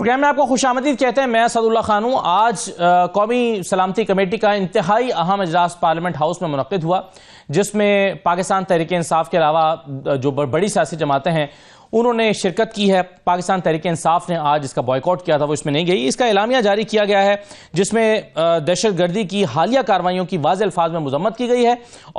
Programme میں آپ کو خوش آمدید کہتے ہیں. میں اسد اللہ خان ہوں. آج قومی سلامتی کمیٹی کا انتہائی اہم اجلاس پارلیمنٹ ہاؤس میں منعقد ہوا، جس میں پاکستان تحریک انصاف کے علاوہ جو بڑی سیاسی جماعتیں ہیں انہوں نے شرکت کی ہے. پاکستان تحریک انصاف نے آج اس کا بائیکاٹ کیا تھا، وہ اس میں نہیں گئی. اس کا اعلامیہ جاری کیا گیا ہے جس میں دہشت گردی کی حالیہ کارروائیوں کی واضح الفاظ میں مذمت کی گئی ہے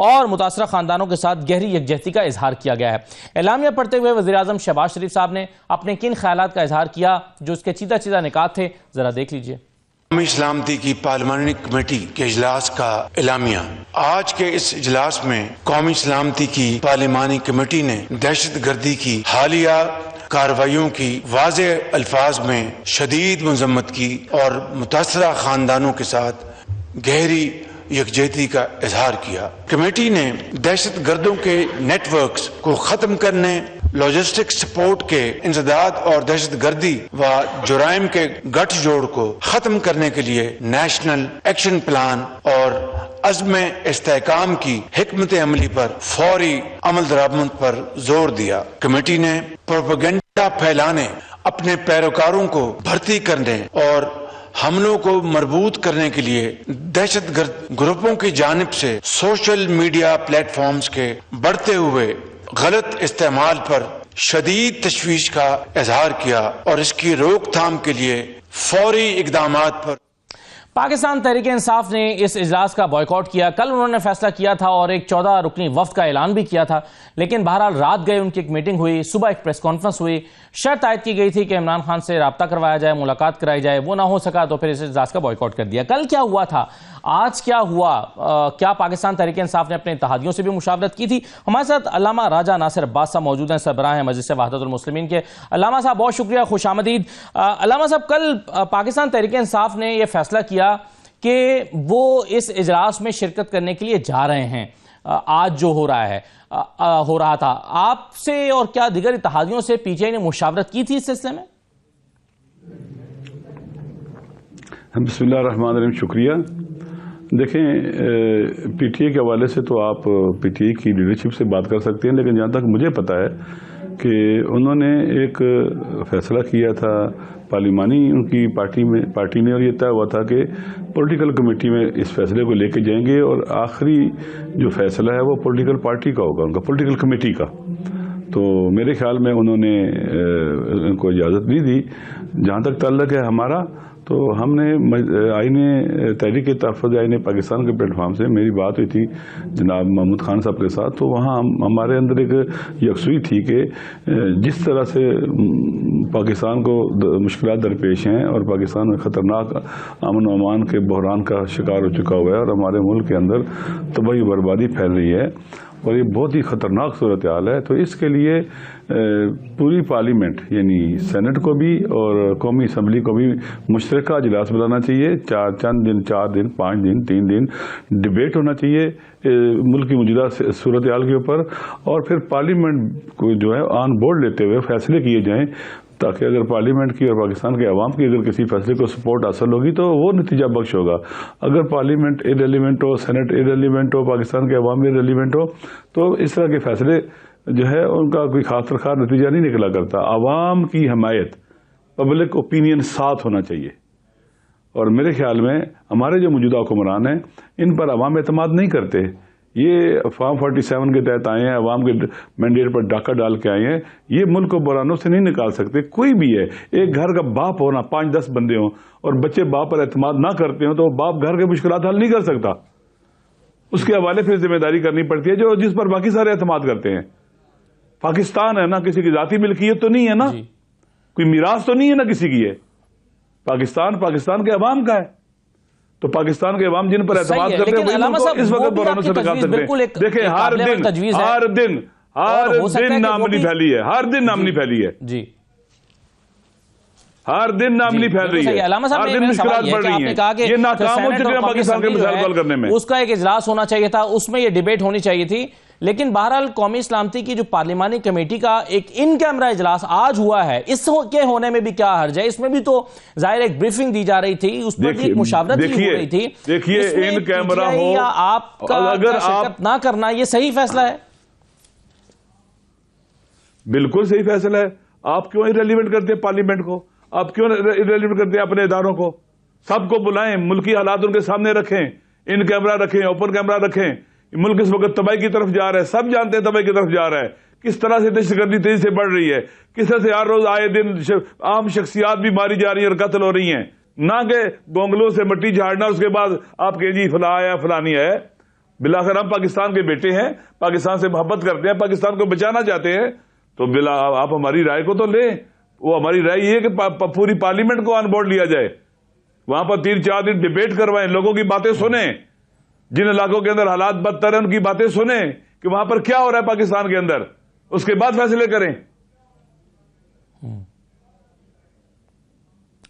اور متاثرہ خاندانوں کے ساتھ گہری یکجہتی کا اظہار کیا گیا ہے. اعلامیہ پڑھتے ہوئے وزیر اعظم شہباز شریف صاحب نے اپنے کن خیالات کا اظہار کیا، جو اس کے چیدہ نکات تھے، ذرا دیکھ لیجئے. قومی سلامتی کی پارلیمانی کمیٹی کے اجلاس کا اعلامیہ. آج کے اس اجلاس میں قومی سلامتی کی پارلیمانی کمیٹی نے دہشت گردی کی حالیہ کارروائیوں کی واضح الفاظ میں شدید مذمت کی اور متاثرہ خاندانوں کے ساتھ گہری یکجہتی کا اظہار کیا. کمیٹی نے دہشت گردوں کے نیٹ ورکس کو ختم کرنے، لاجسٹک سپورٹ کے انسداد اور دہشت گردی و جرائم کے گٹھ جوڑ کو ختم کرنے کے لیے نیشنل ایکشن پلان اور عزم استحکام کی حکمت عملی پر فوری عمل درآمد پر زور دیا. کمیٹی نے پروپیگنڈا پھیلانے، اپنے پیروکاروں کو بھرتی کرنے اور حملوں کو مربوط کرنے کے لیے دہشت گرد گروپوں کی جانب سے سوشل میڈیا پلیٹ فارمز کے بڑھتے ہوئے غلط استعمال پر شدید تشویش کا اظہار کیا اور اس کی روک تھام کے لیے فوری اقدامات پر. پاکستان تحریک انصاف نے اس اجلاس کا بائیکاٹ کیا. کل انہوں نے فیصلہ کیا تھا اور ایک 14 رکنی وفد کا اعلان بھی کیا تھا، لیکن بہرحال رات گئے ان کی ایک میٹنگ ہوئی، صبح ایک پریس کانفرنس ہوئی. شرط عائد کی گئی تھی کہ عمران خان سے رابطہ کروایا جائے، ملاقات کرائی جائے. وہ نہ ہو سکا تو پھر اس اجلاس کا بائیکاٹ کر دیا. کل کیا ہوا تھا، آج کیا ہوا؟ کیا پاکستان تحریک انصاف نے اپنے اتحادیوں سے بھی مشاورت کی تھی؟ ہمارے ساتھ علامہ راجہ ناصر عباس صاحب موجود ہیں، سربراہ ہیں مجلس وحدت المسلمین کے. علامہ صاحب بہت شکریہ، خوش آمدید. علامہ صاحب، کل پاکستان تحریک انصاف نے یہ فیصلہ کیا کہ وہ اس اجلاس میں شرکت کرنے کے لیے جا رہے ہیں. آج جو ہو رہا تھا، آپ سے اور کیا دیگر اتحادیوں سے پی ٹی آئی نے مشاورت کی تھی اس سلسلے میں؟ بسم اللہ الرحمن الرحیم. شکریہ. دیکھیں، پی ٹی آئی کے حوالے سے تو آپ پی ٹی آئی کی لیڈرشپ سے بات کر سکتے ہیں، لیکن جہاں تک مجھے پتا ہے کہ انہوں نے ایک فیصلہ کیا تھا پارلیمانی ان کی پارٹی نے، اور یہ طے ہوا تھا کہ پولیٹیکل کمیٹی میں اس فیصلے کو لے کے جائیں گے اور آخری جو فیصلہ ہے وہ پولیٹیکل پارٹی کا ہوگا، ان کا پولیٹیکل کمیٹی کا. تو میرے خیال میں انہوں نے ان کو اجازت نہیں دی. جہاں تک تعلق ہے ہمارا، تو ہم نے آئین تحریک تحفظ آئین پاکستان کے پلیٹ فارم سے میری بات ہوئی تھی جناب محمود خان صاحب کے ساتھ. تو وہاں ہمارے اندر ایک یکسوئی تھی کہ جس طرح سے پاکستان کو مشکلات درپیش ہیں اور پاکستان میں خطرناک امن و امان کے بحران کا شکار ہو چکا ہوا ہے اور ہمارے ملک کے اندر تباہی و بربادی پھیل رہی ہے اور یہ بہت ہی خطرناک صورتحال ہے، تو اس کے لیے پوری پارلیمنٹ یعنی سینٹ کو بھی اور قومی اسمبلی کو بھی مشترکہ اجلاس بلانا چاہیے. 4 دن 5 دن 3 دن ڈبیٹ ہونا چاہیے ملک کی موجودہ صورتحال کے اوپر، اور پھر پارلیمنٹ کو جو ہے آن بورڈ لیتے ہوئے فیصلے کیے جائیں، تاکہ اگر پارلیمنٹ کی اور پاکستان کے عوام کی اگر کسی فیصلے کو سپورٹ حاصل ہوگی تو وہ نتیجہ بخش ہوگا. اگر پارلیمنٹ ارریلیونٹ ہو، سینٹ ارریلیونٹ ہو، پاکستان کے عوام ارریلیونٹ ہو، تو اس طرح کے فیصلے جو ہے ان کا کوئی خاص خاص نتیجہ نہیں نکلا کرتا. عوام کی حمایت، پبلک اوپینین ساتھ ہونا چاہیے. اور میرے خیال میں ہمارے جو موجودہ حکمران ہیں ان پر عوام اعتماد نہیں کرتے. یہ فارم 47 کے تحت آئے ہیں، عوام کے مینڈیٹ پر ڈاکہ ڈال کے آئے ہیں. یہ ملک کو بحرانوں سے نہیں نکال سکتے. کوئی بھی ہے، ایک گھر کا باپ ہونا، 5-10 بندے ہوں اور بچے باپ پر اعتماد نہ کرتے ہوں تو باپ گھر کے مشکلات حل نہیں کر سکتا. اس کے حوالے پھر ذمہ داری کرنی پڑتی ہے جس پر باقی سارے اعتماد کرتے ہیں. پاکستان ہے نا، کسی کی ذاتی ملکیت تو نہیں ہے نا، کوئی میراث تو نہیں ہے نا کسی کی ہے. پاکستان کے عوام کا ہے. تو پاکستان کے عوام جن پر اعتماد کرتے ہیں اس وقت بحرانوں سے نکال سکتے ہیں. دیکھیں، ہر دن نامنی پھیلی ہے، ہر دن نامنی پھیلی ہے، ہر دن نامنی پھیل رہی ہے، ہر دن مشکلات بڑھ رہی ہیں. یہ ناکام ہو چکے ہیں پاکستان کے مسائل حل کرنے میں. اس کا ایک اجلاس ہونا چاہیے تھا، اس میں یہ ڈیبیٹ ہونی چاہیے تھی. لیکن بہرحال قومی سلامتی کی جو پارلیمانی کمیٹی کا ایک ان کیمرہ اجلاس آج ہوا ہے، اس کے ہونے میں بھی کیا حرج ہے؟ اس میں بھی تو ظاہر ایک بریفنگ دی جا رہی تھی، اس پر بھی ایک مشاورت بھی ہو رہی تھی. دیکھیے، ان کیمرہ ہو یا آپ کا شرکت نہ کرنا یہ صحیح فیصلہ ہے؟ بالکل صحیح فیصلہ ہے. آپ کیوں ریلیونٹ کرتے ہیں پارلیمنٹ کو؟ آپ کیوں ریلیٹ کرتے ہیں اپنے اداروں کو؟ سب کو بلائیں، ملکی حالات ان کے سامنے رکھیں، ان کیمرہ رکھیں، اوپن کیمرہ رکھیں. ملک اس وقت تباہی کی طرف جا رہا ہے، سب جانتے ہیں تباہی کی طرف جا رہا ہے. کس طرح سے دہشت گردی تیزی سے بڑھ رہی ہے، کس طرح سے ہر روز آئے دن عام شخصیات بھی ماری جا رہی ہیں اور قتل ہو رہی ہیں. نہ کہ گونگلوں سے مٹی جھاڑنا اس کے بعد آپ کے جی فلاں آیا فلانی ہے. بلاخر ہم پاکستان کے بیٹے ہیں، پاکستان سے محبت کرتے ہیں، پاکستان کو بچانا چاہتے ہیں، تو آپ ہماری رائے کو تو لیں. وہ ہماری رائے یہ ہے کہ پوری پارلیمنٹ کو آن بورڈ لیا جائے، وہاں پر 3-4 دن ڈبیٹ کروائیں، لوگوں کی باتیں سنیں، جن علاقوں کے اندر حالات بدتر ہیں ان کی باتیں سنیں کہ وہاں پر کیا ہو رہا ہے پاکستان کے اندر، اس کے بعد فیصلے کریں.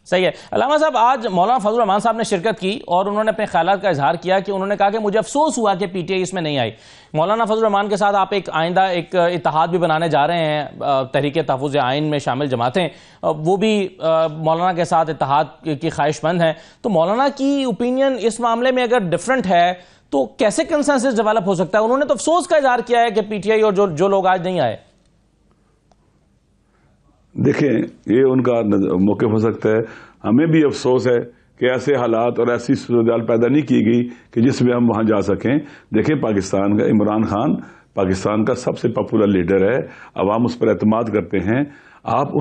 صحیح ہے. علامہ صاحب، آج مولانا فضل الرحمان صاحب نے شرکت کی اور انہوں نے اپنے خیالات کا اظہار کیا کہ انہوں نے کہا کہ مجھے افسوس ہوا کہ پی ٹی آئی اس میں نہیں آئی. مولانا فضل الرحمان کے ساتھ آپ ایک آئندہ ایک اتحاد بھی بنانے جا رہے ہیں، تحریک تحفظ آئین میں شامل جماعتیں وہ بھی مولانا کے ساتھ اتحاد کی خواہش مند ہیں. تو مولانا کی اوپینین اس معاملے میں اگر ڈفرنٹ ہے تو کیسے کنسنسس ڈیولپ ہو سکتا ہے؟ انہوں نے تو افسوس کا اظہار کیا ہے کہ پی ٹی آئی اور جو لوگ آج نہیں آئے. دیکھیں، یہ ان کا موقف ہو سکتا ہے. ہمیں بھی افسوس ہے کہ ایسے حالات اور ایسی صورتحال پیدا نہیں کی گئی کہ جس میں ہم وہاں جا سکیں. دیکھیں، پاکستان کا عمران خان پاکستان کا سب سے پاپولر لیڈر ہے، عوام اس پر اعتماد کرتے ہیں. آپ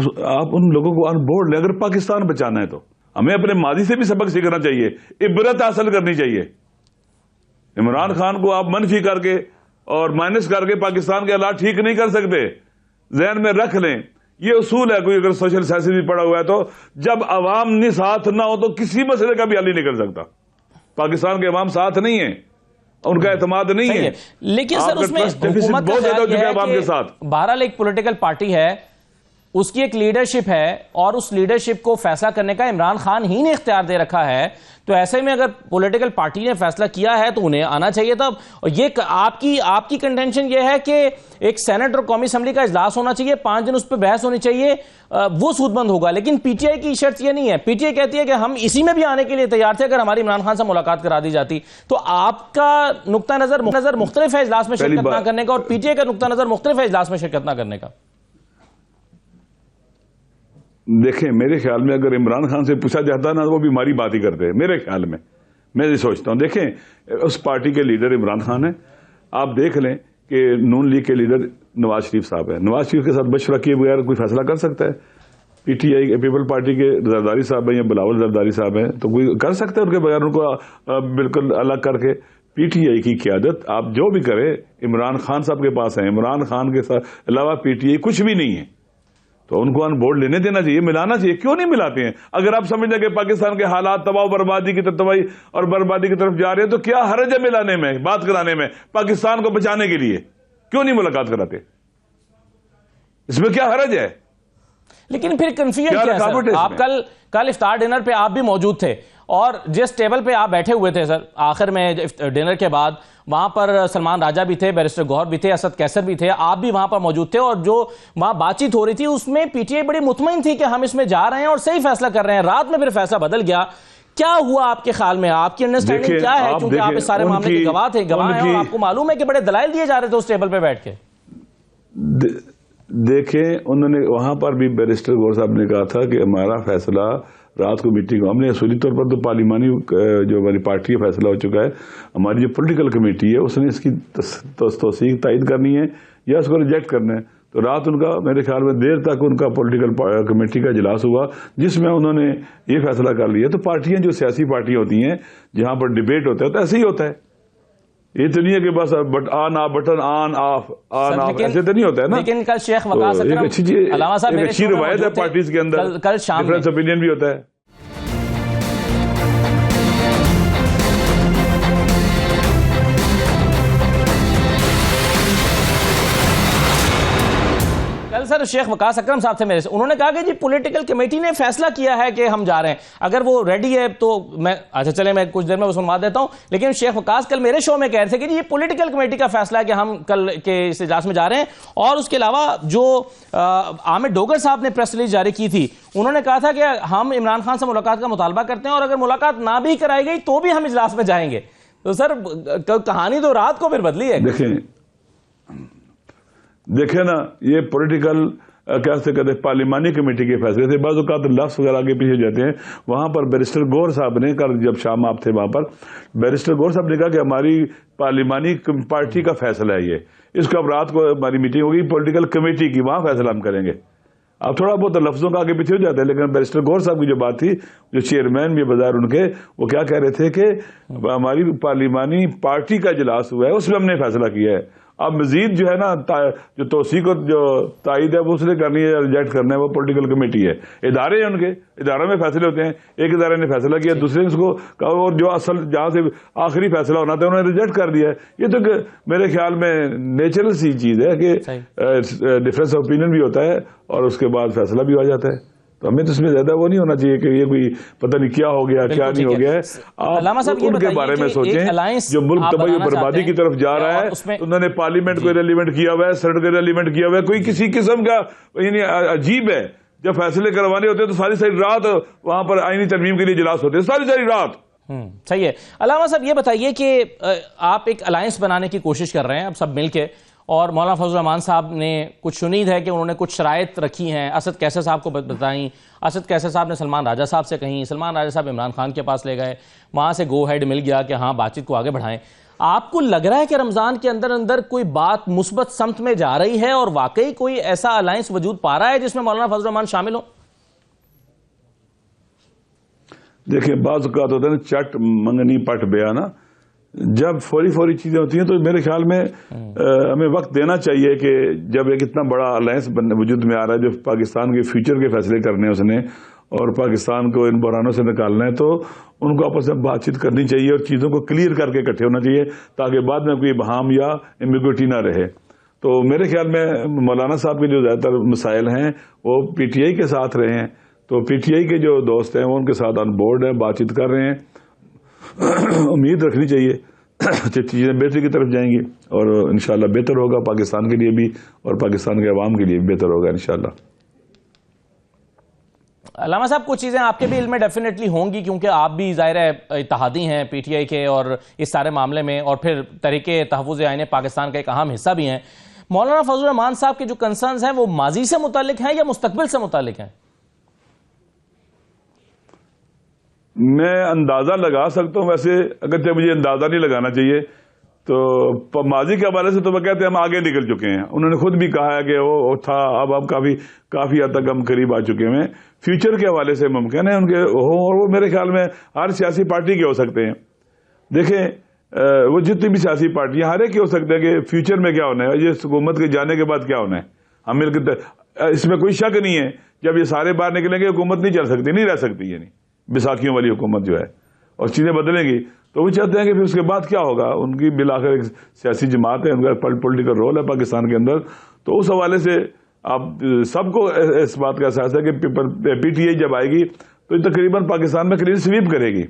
ان لوگوں کو آن بورڈ لیں. اگر پاکستان بچانا ہے تو ہمیں اپنے ماضی سے بھی سبق سیکھنا چاہیے، عبرت حاصل کرنی چاہیے. عمران خان کو آپ منفی کر کے اور مائنس کر کے پاکستان کے حالات ٹھیک نہیں کر سکتے. ذہن میں رکھ لیں، یہ اصول ہے. کوئی اگر سوشل سائنس بھی پڑھا ہوا ہے تو جب عوام نے ساتھ نہ ہو تو کسی مسئلے کا بھی حل نہیں نکل سکتا. پاکستان کے عوام ساتھ نہیں ہیں، ان کا اعتماد نہیں ہے. لیکن سر اس میں حکومت کا خیال یہ ہے کہ بہرحال ایک پولیٹیکل پارٹی ہے، اس کی ایک لیڈرشپ ہے اور اس لیڈرشپ کو فیصلہ کرنے کا عمران خان ہی نے اختیار دے رکھا ہے. تو ایسے میں اگر پولیٹیکل پارٹی نے فیصلہ کیا ہے تو انہیں آنا چاہیے تھا. یہ آپ کی کنٹینشن یہ ہے کہ ایک سینٹ اور قومی اسمبلی کا اجلاس ہونا چاہیے، 5 دن اس پہ بحث ہونی چاہیے، وہ سود مند ہوگا. لیکن پی ٹی آئی کی شرط یہ نہیں ہے. پی ٹی آئی کہتی ہے کہ ہم اسی میں بھی آنے کے لیے تیار تھے اگر ہماری عمران خان سے ملاقات کرا دی جاتی. تو آپ کا نقطہ نظر مختلف ہے اجلاس میں شرکت نہ کرنے کا، اور پی ٹی آئی کا نقطہ نظر مختلف ہے اجلاس میں شرکت نہ کرنے کا. دیکھیں، میرے خیال میں اگر عمران خان سے پوچھا جاتا نا وہ بھی ہماری بات ہی کرتے ہیں. میرے خیال میں میں یہ سوچتا ہوں. دیکھیں، اس پارٹی کے لیڈر عمران خان ہے. آپ دیکھ لیں کہ نون لیگ کے لیڈر نواز شریف صاحب ہے. نواز شریف کے ساتھ مشورہ کیے بغیر کوئی فیصلہ کر سکتا ہے؟ P T I people party کے زرداری صاحب ہیں یا بلاول زرداری صاحب ہیں تو کوئی کر سکتا ہے ان کے بغیر ان کو بالکل الگ کر کے؟ پی ٹی آئی کی قیادت آپ جو بھی کریں عمران خان صاحب کے پاس ہے. عمران خان کے ساتھ علاوہ پی ٹی آئی کچھ بھی نہیں ہے. تو ان کو آن بورڈ لینے دینا چاہیے، ملانا چاہیے. کیوں نہیں ملاتے ہیں؟ اگر آپ سمجھیں کہ پاکستان کے حالات تباہ و بربادی کی تباہی اور بربادی کی طرف جا رہے ہیں تو کیا حرج ہے ملانے میں، بات کرانے میں؟ پاکستان کو بچانے کے لیے کیوں نہیں ملاقات کراتے؟ اس میں کیا حرج ہے؟ لیکن پھر کنفیوژن کیا ہے سر؟ آپ کل افطار ڈنر پہ آپ بھی موجود تھے اور جس ٹیبل پہ آپ بیٹھے ہوئے تھے سر آخر میں ڈنر کے بعد، وہاں پر سلمان راجہ بھی تھے، بیرسٹر گوہر بھی تھے، اسد کیسر بھی تھے، آپ بھی وہاں پر موجود تھے، اور جو وہاں بات چیت ہو رہی تھی اس میں پی ٹی آئی بڑی مطمئن تھی کہ ہم اس میں جا رہے ہیں اور صحیح فیصلہ کر رہے ہیں. رات میں پھر فیصلہ بدل گیا. کیا ہوا آپ کے خیال میں؟ آپ کی انڈرسٹینڈنگ کیا ہے؟ کیونکہ آپ اس سارے معاملے کے گواہ ہیں اور آپ کو معلوم ہے کہ بڑے دلائل دیے جا رہے تھے اس ٹیبل پہ بیٹھ کے. دیکھیں، انہوں نے وہاں پر بھی بیرسٹر گوہر صاحب نے کہا تھا کہ ہمارا فیصلہ رات کو میٹنگ ہم نے اصولی طور پر تو پارلیمانی جو ہماری پارٹی کا فیصلہ ہو چکا ہے. ہماری جو پولیٹیکل کمیٹی ہے اس نے اس کی توثیق تائید کرنی ہے یا اس کو ریجیکٹ کرنا ہے. تو رات ان کا میرے خیال میں دیر تک ان کا پولیٹیکل کمیٹی کا اجلاس ہوا جس میں انہوں نے یہ فیصلہ کر لیا. تو پارٹیاں جو سیاسی پارٹیاں ہوتی ہیں جہاں پر ڈبیٹ ہوتا ہے تو ایسے ہی ہوتا ہے. یہ تو نہیں ہے کہ بس آن آف بٹن آن آف ایسے تو نہیں ہوتا ہے نا. لیکن کل شیخ وقاص اکرم علامہ صاحب ایک اچھی روایت ہے پارٹیز کے اندر، کل شام ڈفرینس اوپینین بھی ہوتا ہے. کل سر شیخ وقاص اکرم صاحب تھے میرے سے، انہوں نے کہا کہ جی پولیٹیکل کمیٹی نے فیصلہ کیا ہے کہ ہم جا رہے ہیں، اگر وہ ریڈی ہے تو میں اچھا چلے میں کچھ دیر میں وہ سنوا دیتا ہوں. لیکن شیخ وقاص کل میرے شو میں کہہ رہے تھے کہ جی یہ پولیٹیکل کمیٹی کا فیصلہ ہے کہ ہم کل کے اس اجلاس میں جا رہے ہیں. اور اس کے علاوہ جو عامر ڈوگر صاحب نے پریس ریلیز جاری کی تھی، انہوں نے کہا تھا کہ ہم عمران خان سے ملاقات کا مطالبہ کرتے ہیں اور اگر ملاقات نہ بھی کرائی گئی تو بھی ہم اجلاس میں جائیں گے. تو سر کہانی تو رات کو پھر بدلی ہے. دیکھیں نا، یہ پولیٹیکل کیا سے کہتے ہیں پارلیمانی کمیٹی کے فیصلے تھے، بعض اوقات لفظ وغیرہ آگے پیچھے جاتے ہیں. وہاں پر بیرسٹر گور صاحب نے کل جب شام آپ تھے وہاں پر، بیرسٹر گور صاحب نے کہا کہ ہماری پارلیمانی پارٹی کا فیصلہ ہے یہ، اس کو اب رات کو ہماری میٹنگ ہوگی پولیٹیکل کمیٹی کی، وہاں فیصلہ ہم کریں گے. اب تھوڑا بہت لفظوں کا آگے پیچھے ہو جاتا ہے، لیکن بیرسٹر گور صاحب کی جو بات تھی، جو چیئرمین بھی بظاہر ان کے، وہ کیا کہہ رہے تھے کہ ہماری پارلیمانی پارٹی کا اجلاس ہوا ہے، اس میں ہم نے فیصلہ کیا ہے. اب مزید جو ہے نا جو توثیق اور جو تائید ہے وہ اس نے کرنی ہے، ریجیکٹ کرنا ہے، وہ پولیٹیکل کمیٹی ہے. ادارے ہیں ان کے، اداروں میں فیصلے ہوتے ہیں، ایک ادارے نے فیصلہ کیا، دوسرے نے اس کو کہا، اور جو اصل جہاں سے آخری فیصلہ ہونا تھا انہوں نے ریجیکٹ کر دیا ہے. یہ تو میرے خیال میں نیچرل سی چیز ہے کہ ڈفرینس آف اوپینین بھی ہوتا ہے اور اس کے بعد فیصلہ بھی ہو جاتا ہے. تو ہمیں تو اس میں زیادہ وہ نہیں ہونا چاہیے کہ یہ کوئی پتہ نہیں کیا ہو گیا کیا نہیں ہو گیا ہے. آپ ان کے بارے میں سوچیں جو ملک تباہی و بربادی کی طرف جا رہا ہے، انہوں نے پارلیمنٹ کو ریلیونٹ کیا ہوا ہے، سینٹ کو ریلیونٹ کیا ہوا ہے. کوئی کسی قسم کا یعنی عجیب ہے، جب فیصلے کروانے ہوتے ہیں تو ساری رات وہاں پر آئینی ترمیم کے لیے اجلاس ہوتے ہیں، ساری رات. صحیح ہے. علامہ صاحب یہ بتائیے کہ آپ ایک الائنس بنانے کی کوشش کر رہے ہیں اب سب مل کے، اور مولانا فضل الرحمان صاحب نے کچھ شنید ہے کہ انہوں نے کچھ شرائط رکھی ہیں، اسد کیسر صاحب کو بتائیں، اسد کیسر صاحب نے سلمان راجہ صاحب سے کہیں، سلمان راجہ صاحب عمران خان کے پاس لے گئے، وہاں سے گو ہیڈ مل گیا کہ ہاں بات چیت کو آگے بڑھائیں. آپ کو لگ رہا ہے کہ رمضان کے اندر کوئی بات مثبت سمت میں جا رہی ہے اور واقعی کوئی ایسا الائنس وجود پا رہا ہے جس میں مولانا فضل الرحمان شامل ہوں؟ دیکھیں بعض اوقات ہوتا ہے نا چٹ منگنی پٹ بیانا، جب فوری چیزیں ہوتی ہیں تو میرے خیال میں ہمیں وقت دینا چاہیے کہ جب ایک اتنا بڑا الائنس وجود میں آ رہا ہے جو پاکستان کے فیوچر کے فیصلے کرنے ہیں اس نے اور پاکستان کو ان بحرانوں سے نکالنا ہے، تو ان کو آپس میں بات چیت کرنی چاہیے اور چیزوں کو کلیئر کر کے اکٹھے ہونا چاہیے تاکہ بعد میں کوئی ابہام یا ایمبیگوٹی نہ رہے. تو میرے خیال میں مولانا صاحب کے جو زیادہ تر مسائل ہیں وہ پی ٹی آئی کے ساتھ رہے ہیں، تو پی ٹی آئی کے جو دوست ہیں وہ ان کے ساتھ آن بورڈ ہیں، بات چیت کر رہے ہیں. امید رکھنی چاہیے چیزیں بہتری کی طرف جائیں گی اور انشاءاللہ بہتر ہوگا پاکستان کے لیے بھی اور پاکستان کے عوام کے لیے بھی بہتر ہوگا انشاءاللہ. علامہ صاحب کچھ چیزیں آپ کے بھی علم میں ڈیفینیٹلی ہوں گی کیونکہ آپ بھی ظاہر ہے اتحادی ہیں پی ٹی آئی کے اور اس سارے معاملے میں، اور پھر تحریک تحفظ آئین پاکستان کا ایک اہم حصہ بھی ہیں. مولانا فضل الرحمان صاحب کے جو کنسرنز ہیں وہ ماضی سے متعلق ہیں یا مستقبل سے متعلق ہیں؟ میں اندازہ لگا سکتا ہوں، ویسے اگرچہ مجھے اندازہ نہیں لگانا چاہیے، تو ماضی کے حوالے سے تو وہ کہتے ہیں ہم آگے نکل چکے ہیں. انہوں نے خود بھی کہا ہے کہ وہ تھا، اب ہم کافی حد تک ہم قریب آ چکے ہیں. فیوچر کے حوالے سے ممکن ہے ان کے ہوں، اور وہ میرے خیال میں ہر سیاسی پارٹی کے ہو سکتے ہیں. دیکھیں وہ جتنی بھی سیاسی پارٹیاں ہر ایک کے ہو سکتے ہیں کہ فیوچر میں کیا ہونا ہے، یہ حکومت کے جانے کے بعد کیا ہونا ہے. ہم مل کے اس میں کوئی شک نہیں ہے جب یہ سارے باہر نکلیں گے حکومت نہیں چل سکتی، نہیں رہ سکتی، یعنی بیساکھیوں والی حکومت جو ہے، اور چیزیں بدلیں گی. تو وہ چاہتے ہیں کہ پھر اس کے بعد کیا ہوگا. ان کی بالآخر ایک سیاسی جماعت ہے، ان کا پولیٹیکل رول ہے پاکستان کے اندر. تو اس حوالے سے آپ سب کو اس بات کا احساس ہے کہ پی ٹی آئی جب آئے گی تو یہ تقریباً پاکستان میں کلین سویپ کرے گی.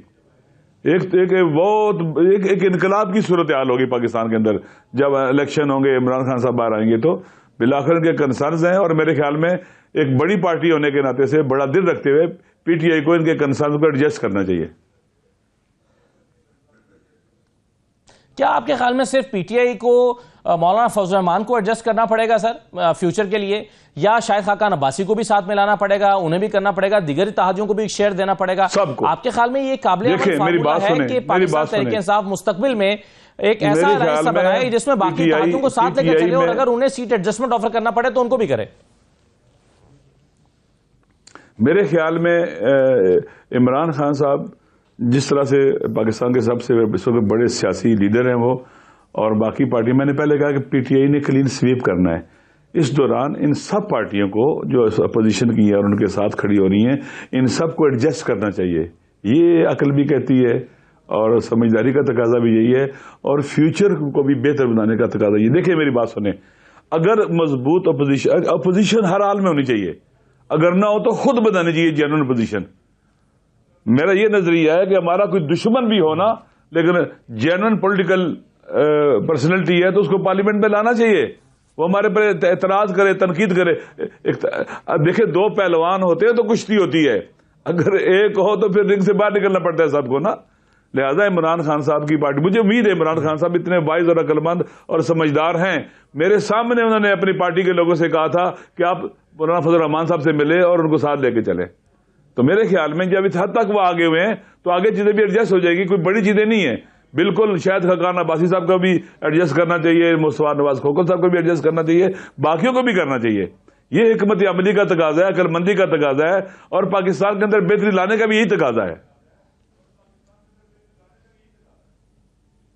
ایک انقلاب کی صورتحال ہوگی پاکستان کے اندر. جب الیکشن ہوں گے، عمران خان صاحب باہر آئیں گے، تو بالآخر ان کے کنسرنز ہیں، اور میرے خیال میں ایک بڑی پارٹی ہونے کے ناطے سے بڑا دل رکھتے ہوئے پی ٹی آئی کو ان کے کنسرن کو ایڈجسٹ کرنا چاہیے. کیا آپ کے خیال میں صرف پی ٹی آئی کو مولانا فضل الرحمان کو ایڈجسٹ کرنا پڑے گا سر فیوچر کے لیے، یا شاہد خاقان عباسی کو بھی ساتھ ملانا پڑے گا، انہیں بھی کرنا پڑے گا، دیگر اتحادیوں کو بھی ایک شیئر دینا پڑے گا؟ سب کو. آپ کے خیال میں یہ قابل عمل فارمولہ ہے کہ پاکستان تحریک انصاف مستقبل میں ایک ایسا الائنس بنائے جس میں باقی اتحادیوں کو ساتھ لے کے چلے اور اگر انہیں سیٹ ایڈجسٹمنٹ آفر کرنا پڑے تو ان کو بھی کرے؟ میرے خیال میں عمران خان صاحب جس طرح سے پاکستان کے سب سے بڑے سیاسی لیڈر ہیں وہ، اور باقی پارٹی، میں نے پہلے کہا کہ پی ٹی آئی نے کلین سویپ کرنا ہے. اس دوران ان سب پارٹیوں کو جو اپوزیشن کی ہے اور ان کے ساتھ کھڑی ہو رہی ہیں، ان سب کو ایڈجسٹ کرنا چاہیے. یہ عقل بھی کہتی ہے اور سمجھداری کا تقاضا بھی یہی ہے، اور فیوچر کو بھی بہتر بنانے کا تقاضا یہ. دیکھیں میری بات سنیں، اگر مضبوط اپوزیشن ہر حال میں ہونی چاہیے، اگر نہ ہو تو خود بنانی چاہیے جنرل اپوزیشن. میرا یہ نظریہ ہے کہ ہمارا کوئی دشمن بھی ہونا لیکن جنرل پولیٹیکل پرسنالٹی ہے تو اس کو پارلیمنٹ میں لانا چاہیے، وہ ہمارے پر اعتراض کرے، تنقید کرے. دیکھیں دو پہلوان ہوتے ہیں تو کشتی ہوتی ہے، اگر ایک ہو تو پھر رنگ سے باہر نکلنا پڑتا ہے سب کو نا. لہذا عمران خان صاحب کی پارٹی، مجھے امید ہے عمران خان صاحب اتنے وائز اور عقل مند اور سمجھدار ہیں. میرے سامنے انہوں نے اپنی پارٹی کے لوگوں سے کہا تھا کہ آپ مولانا فضل الرحمان صاحب سے ملے اور ان کو ساتھ لے کے چلے. تو میرے خیال میں جب اس حد تک وہ آگے ہوئے ہیں تو آگے چیزیں بھی ایڈجسٹ ہو جائے گی. کوئی بڑی چیزیں نہیں ہیں. بالکل شاید خاقان عباسی صاحب کو بھی ایڈجسٹ کرنا چاہیے, مصطفیٰ نواز کھوکھل صاحب کو بھی ایڈجسٹ کرنا چاہیے, باقیوں کو بھی کرنا چاہیے. یہ حکمت عملی کا تقاضا ہے, عقل مندی کا تقاضا ہے, اور پاکستان کے اندر بہتری لانے کا بھی یہی تقاضا ہے.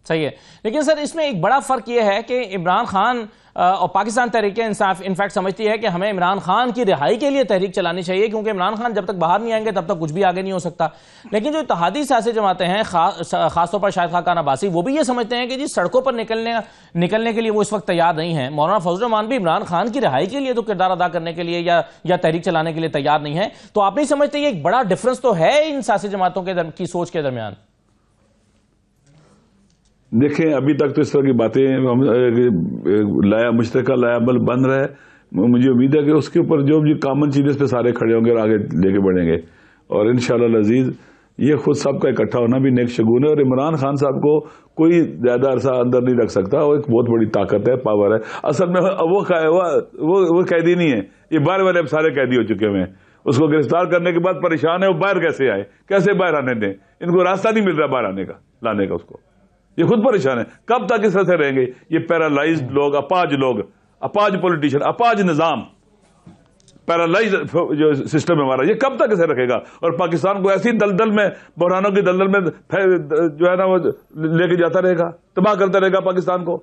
صحیح ہے. لیکن سر اس میں ایک بڑا فرق یہ ہے کہ عمران خان اور پاکستان تحریک انصاف انفیکٹ سمجھتی ہے کہ ہمیں عمران خان کی رہائی کے لیے تحریک چلانی چاہیے, کیونکہ عمران خان جب تک باہر نہیں آئیں گے تب تک کچھ بھی آگے نہیں ہو سکتا. لیکن جو اتحادی سیاسی جماعتیں ہیں, خاص طور پر شاہد خاقان عباسی, وہ بھی یہ سمجھتے ہیں کہ جی سڑکوں پر نکلنے کے لیے وہ اس وقت تیار نہیں ہیں. مولانا فضل الرحمان بھی عمران خان کی رہائی کے لیے تو کردار ادا کرنے کے لیے یا تحریک چلانے کے لیے تیار نہیں ہے. تو آپ نہیں سمجھتے یہ ایک بڑا ڈفرنس تو ہے ان سیاسی جماعتوں کی سوچ کے درمیان؟ دیکھیں ابھی تک تو اس طرح کی باتیں مشترکہ لایا عمل بن رہا ہے. مجھے امید ہے کہ اس کے اوپر جو بھی کامن چیزیں اس پہ سارے کھڑے ہوں گے اور آگے لے کے بڑھیں گے, اور انشاءاللہ العزیز یہ خود سب کا اکٹھا ہونا بھی نیک شگون ہے. اور عمران خان صاحب کو کوئی زیادہ عرصہ اندر نہیں رکھ سکتا, وہ ایک بہت بڑی طاقت ہے, پاور ہے. اصل میں وہ قیدی نہیں ہے, یہ باہر والے اب سارے قیدی ہو چکے ہوئے ہیں. اس کو گرفتار کرنے کے بعد پریشان ہے وہ باہر کیسے آئے, کیسے باہر آنے دیں. ان کو راستہ نہیں مل رہا باہر آنے کا, لانے کا. اس کو یہ خود پریشان ہے. کب تک اس طرح سے رہیں گے یہ پیرالائزڈ لوگ, اپاج پولیٹیشین, اپاج نظام, پیرالائزڈ جو سسٹم ہے ہمارا, یہ کب تک اسے رکھے گا؟ اور پاکستان کو ایسی دلدل میں, بحرانوں کی دلدل میں جو ہے نا وہ لے کے جاتا رہے گا, تباہ کرتا رہے گا پاکستان کو.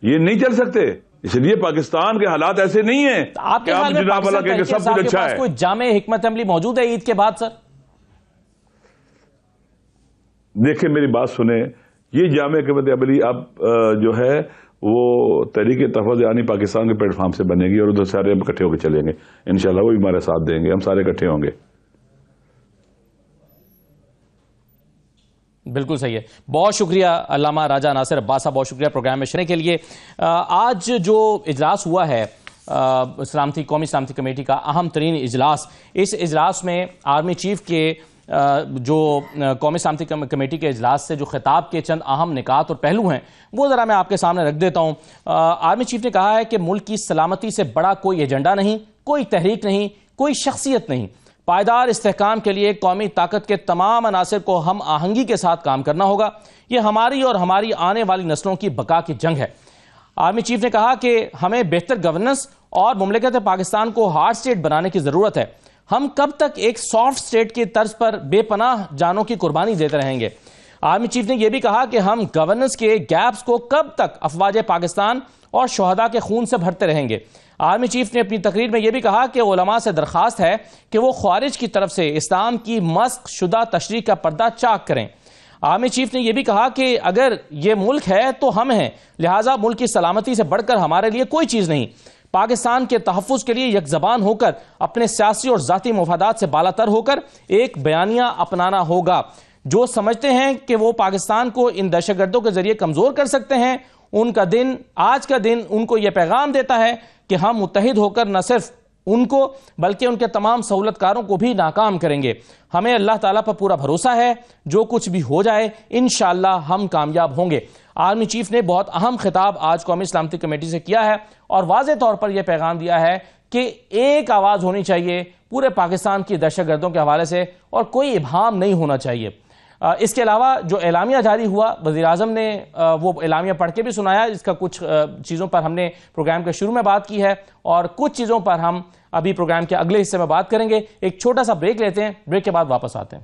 یہ نہیں چل سکتے. اس لیے پاکستان کے حالات ایسے نہیں ہیں آپ کے خیال میں پاکستان تحریک انصاف کے پاس کوئی جامع حکمت عملی موجود ہے عید کے بعد؟ سر دیکھیں میری بات سنیں, یہ جامع حکمت عملی اب جو ہے وہ تحریک تحفظ یعنی پاکستان کے پلیٹ فارم سے بنے گی, اور ادھر سارے ہم اکٹھے ہو کے چلیں گے انشاءاللہ. وہ بھی ہمارے ساتھ دیں گے, ہم سارے اکٹھے ہوں گے. بالکل صحیح ہے. بہت شکریہ علامہ راجہ ناصر عباس صاحب, بہت شکریہ پروگرام میں شرکت کے لیے. آج جو اجلاس ہوا ہے قومی سلامتی کمیٹی کا اہم ترین اجلاس, اس اجلاس میں آرمی چیف کے جو قومی سلامتی کمیٹی کے اجلاس سے جو خطاب کے چند اہم نکات اور پہلو ہیں وہ ذرا میں آپ کے سامنے رکھ دیتا ہوں. آرمی چیف نے کہا ہے کہ ملک کی سلامتی سے بڑا کوئی ایجنڈا نہیں, کوئی تحریک نہیں, کوئی شخصیت نہیں. پائیدار استحکام کے لیے قومی طاقت کے تمام عناصر کو ہم آہنگی کے ساتھ کام کرنا ہوگا. یہ ہماری اور ہماری آنے والی نسلوں کی بقا کی جنگ ہے. آرمی چیف نے کہا کہ ہمیں بہتر گورننس اور مملکت پاکستان کو ہارڈ سٹیٹ بنانے کی ضرورت ہے. ہم کب تک ایک سافٹ سٹیٹ کی طرز پر بے پناہ جانوں کی قربانی دیتے رہیں گے؟ آرمی چیف نے یہ بھی کہا کہ ہم گورننس کے گیپس کو کب تک افواج پاکستان اور شہداء کے خون سے بھرتے رہیں گے؟ آرمی چیف نے اپنی تقریر میں یہ بھی کہا کہ علماء سے درخواست ہے کہ وہ خوارج کی طرف سے اسلام کی مسخ شدہ تشریح کا پردہ چاک کریں. آرمی چیف نے یہ بھی کہا کہ اگر یہ ملک ہے تو ہم ہیں, لہٰذا ملک کی سلامتی سے بڑھ کر ہمارے لیے کوئی چیز نہیں. پاکستان کے تحفظ کے لیے یک زبان ہو کر, اپنے سیاسی اور ذاتی مفادات سے بالاتر ہو کر ایک بیانیہ اپنانا ہوگا. جو سمجھتے ہیں کہ وہ پاکستان کو ان دہشت گردوں کے ذریعے کمزور کر سکتے ہیں, ان کا دن, آج کا دن ان کو یہ پیغام دیتا ہے کہ ہم متحد ہو کر نہ صرف ان کو بلکہ ان کے تمام سہولت کاروں کو بھی ناکام کریں گے. ہمیں اللہ تعالیٰ پر پورا بھروسہ ہے, جو کچھ بھی ہو جائے انشاءاللہ ہم کامیاب ہوں گے. آرمی چیف نے بہت اہم خطاب آج قومی سلامتی کمیٹی سے کیا ہے اور واضح طور پر یہ پیغام دیا ہے کہ ایک آواز ہونی چاہیے پورے پاکستان کی دہشت گردوں کے حوالے سے اور کوئی ابہام نہیں ہونا چاہیے. اس کے علاوہ جو اعلامیہ جاری ہوا, وزیر اعظم نے وہ اعلامیہ پڑھ کے بھی سنایا, جس کا کچھ چیزوں پر ہم نے پروگرام کے شروع میں بات کی ہے اور کچھ چیزوں پر ہم ابھی پروگرام کے اگلے حصے میں بات کریں گے. ایک چھوٹا سا بریک لیتے ہیں, بریک کے بعد واپس آتے ہیں.